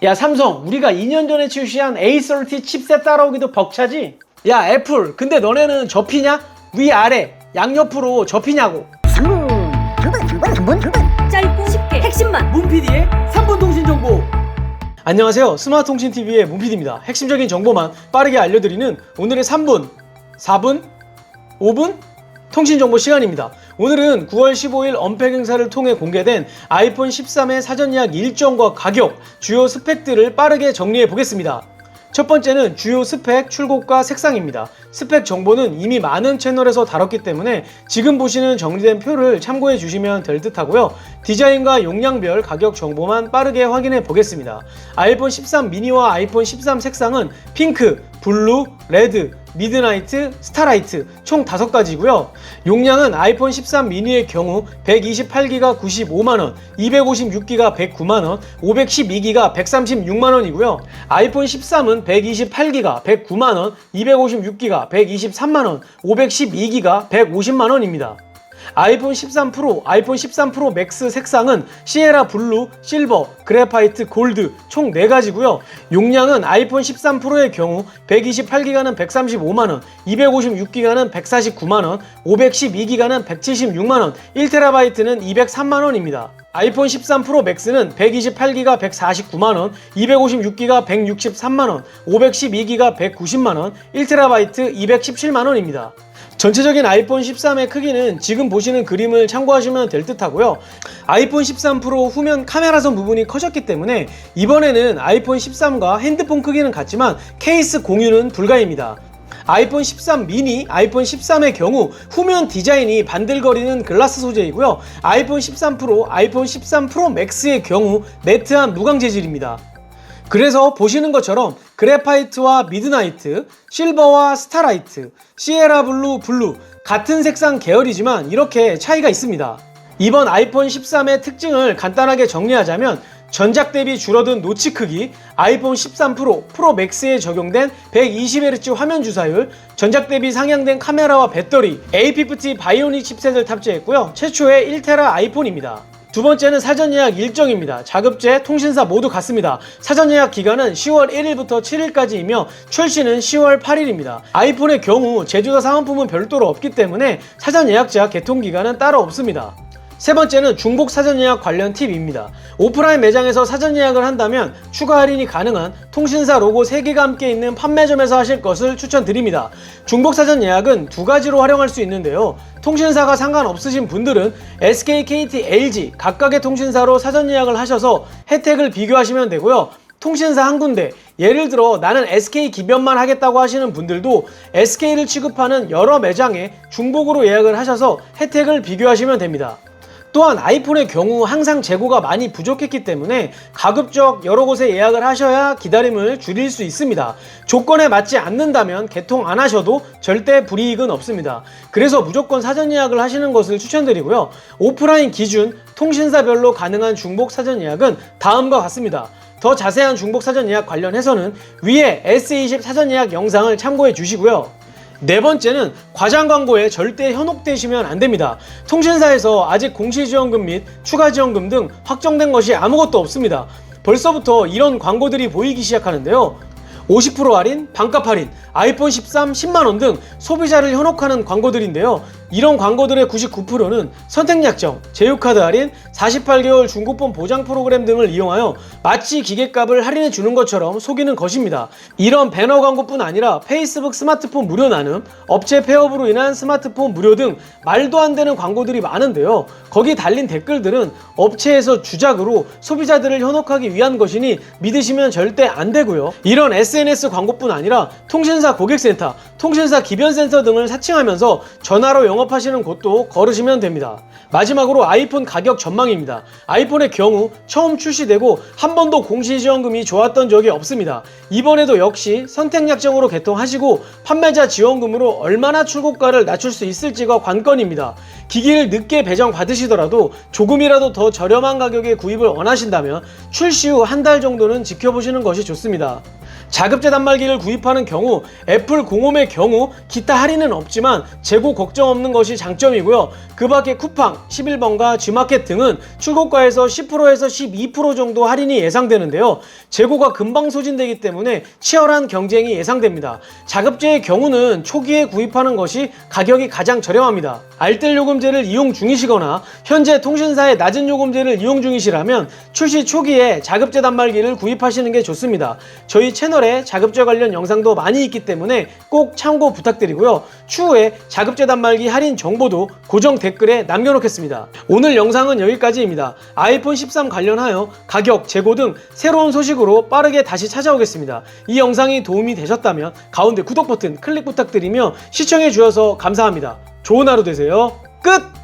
야 삼성, 우리가 2년 전에 출시한 A30 칩셋 따라오기도 벅차지? 야 애플, 근데 너네는 접히냐? 위아래 양옆으로 접히냐고. 3분 짧고 쉽게 핵심만 문PD의 3분 통신 정보. 안녕하세요, 스마트통신TV의 문PD입니다. 핵심적인 정보만 빠르게 알려드리는 오늘의 3분, 4분, 5분 통신 정보 시간입니다. 오늘은 9월 15일 언팩 행사를 통해 공개된 아이폰 13의 사전 예약 일정과 가격, 주요 스펙들을 빠르게 정리해 보겠습니다. 첫 번째는 주요 스펙, 출고가, 색상입니다. 스펙 정보는 이미 많은 채널에서 다뤘기 때문에 지금 보시는 정리된 표를 참고해 주시면 될 듯 하고요. 디자인과 용량별 가격 정보만 빠르게 확인해 보겠습니다. 아이폰 13 미니와 아이폰 13 색상은 핑크, 블루, 레드, 미드나이트, 스타라이트 총 5가지고요. 용량은 아이폰 13 미니의 경우 128GB 95만원, 256GB 109만원, 512GB 136만원이고요. 아이폰 13은 128GB 109만원, 256GB 123만원, 512GB 150만원입니다. 아이폰 13 프로, 아이폰 13 프로 맥스 색상은 시에라 블루, 실버, 그래파이트, 골드 총 4가지고요. 용량은 아이폰 13 프로의 경우 128기가는 135만원, 256기가는 149만원, 512기가는 176만원, 1TB는 203만원입니다. 아이폰 13 프로 맥스는 128기가 149만원, 256기가 163만원, 512기가 190만원, 1TB 217만원입니다. 전체적인 아이폰 13의 크기는 지금 보시는 그림을 참고하시면 될 듯 하고요. 아이폰 13 프로 후면 카메라선 부분이 커졌기 때문에 이번에는 아이폰 13과 핸드폰 크기는 같지만 케이스 공유는 불가입니다. 아이폰 13 미니, 아이폰 13의 경우 후면 디자인이 반들거리는 글라스 소재이고요. 아이폰 13 프로, 아이폰 13 프로 맥스의 경우 매트한 무광 재질입니다. 그래서 보시는 것처럼 그래파이트와 미드나이트, 실버와 스타라이트, 시에라 블루, 블루 같은 색상 계열이지만 이렇게 차이가 있습니다. 이번 아이폰 13의 특징을 간단하게 정리하자면 전작 대비 줄어든 노치 크기, 아이폰 13 프로, 프로 맥스에 적용된 120Hz 화면 주사율, 전작 대비 상향된 카메라와 배터리, A50 바이오닉 칩셋을 탑재했고요. 최초의 1TB 아이폰입니다. 두 번째는 사전 예약 일정입니다. 자급제, 통신사 모두 같습니다. 사전 예약 기간은 10월 1일부터 7일까지이며 출시는 10월 8일입니다. 아이폰의 경우 제조사 사은품은 별도로 없기 때문에 사전 예약자 개통 기간은 따로 없습니다. 세 번째는 중복 사전 예약 관련 팁입니다. 오프라인 매장에서 사전 예약을 한다면 추가 할인이 가능한 통신사 로고 3개가 함께 있는 판매점에서 하실 것을 추천드립니다. 중복 사전 예약은 2가지로 활용할 수 있는데요. 통신사가 상관없으신 분들은 SK, KT, LG 각각의 통신사로 사전 예약을 하셔서 혜택을 비교하시면 되고요. 통신사 한 군데, 예를 들어 나는 SK 기변만 하겠다고 하시는 분들도 SK를 취급하는 여러 매장에 중복으로 예약을 하셔서 혜택을 비교하시면 됩니다. 또한 아이폰의 경우 항상 재고가 많이 부족했기 때문에 가급적 여러 곳에 예약을 하셔야 기다림을 줄일 수 있습니다. 조건에 맞지 않는다면 개통 안 하셔도 절대 불이익은 없습니다. 그래서 무조건 사전 예약을 하시는 것을 추천드리고요. 오프라인 기준 통신사별로 가능한 중복 사전 예약은 다음과 같습니다. 더 자세한 중복 사전 예약 관련해서는 위에 S20 사전 예약 영상을 참고해 주시고요. 네 번째는 과장 광고에 절대 현혹되시면 안 됩니다. 통신사에서 아직 공시지원금 및 추가 지원금 등 확정된 것이 아무것도 없습니다. 벌써부터 이런 광고들이 보이기 시작하는데요. 50% 할인, 반값 할인, 아이폰 13 10만원 등 소비자를 현혹하는 광고들인데요. 이런 광고들의 99%는 선택약정, 제휴카드 할인, 48개월 중고폰 보장 프로그램 등을 이용하여 마치 기계값을 할인해 주는 것처럼 속이는 것입니다. 이런 배너 광고뿐 아니라 페이스북 스마트폰 무료 나눔, 업체 폐업으로 인한 스마트폰 무료 등 말도 안 되는 광고들이 많은데요. 거기 달린 댓글들은 업체에서 주작으로 소비자들을 현혹하기 위한 것이니 믿으시면 절대 안 되고요. 이런 SNS 광고뿐 아니라 통신사 고객센터, 통신사 기변센터 등을 사칭하면서 전화로 영업하시는 곳도 거르시면 됩니다. 마지막으로 아이폰 가격 전망입니다. 아이폰의 경우 처음 출시되고 한 번도 공시지원금이 좋았던 적이 없습니다. 이번에도 역시 선택약정으로 개통하시고 판매자 지원금으로 얼마나 출고가를 낮출 수 있을지가 관건입니다. 기기를 늦게 배정 받으시더라도 조금이라도 더 저렴한 가격에 구입을 원하신다면 출시 후 한 달 정도는 지켜보시는 것이 좋습니다. 자급제 단말기를 구입하는 경우 애플 공홈의 경우 기타 할인은 없지만 재고 걱정 없는 것이 장점이고요. 그 밖에 쿠팡, 11번가, G마켓 등은 출고가에서 10%에서 12% 정도 할인이 예상되는데요. 재고가 금방 소진되기 때문에 치열한 경쟁이 예상됩니다. 자급제의 경우는 초기에 구입하는 것이 가격이 가장 저렴합니다. 알뜰 요금제를 이용 중이시거나 현재 통신사의 낮은 요금제를 이용 중이시라면 출시 초기에 자급제 단말기를 구입하시는 게 좋습니다. 저희 채널에 자급제 관련 영상도 많이 있기 때문에 꼭 참고 부탁드리고요. 추후에 자급제 단말기 할인 정보도 고정 댓글에 남겨놓겠습니다. 오늘 영상은 여기까지입니다. 아이폰 13 관련하여 가격, 재고 등 새로운 소식으로 빠르게 다시 찾아오겠습니다. 이 영상이 도움이 되셨다면 가운데 구독 버튼 클릭 부탁드리며 시청해 주셔서 감사합니다. 좋은 하루 되세요. 끝!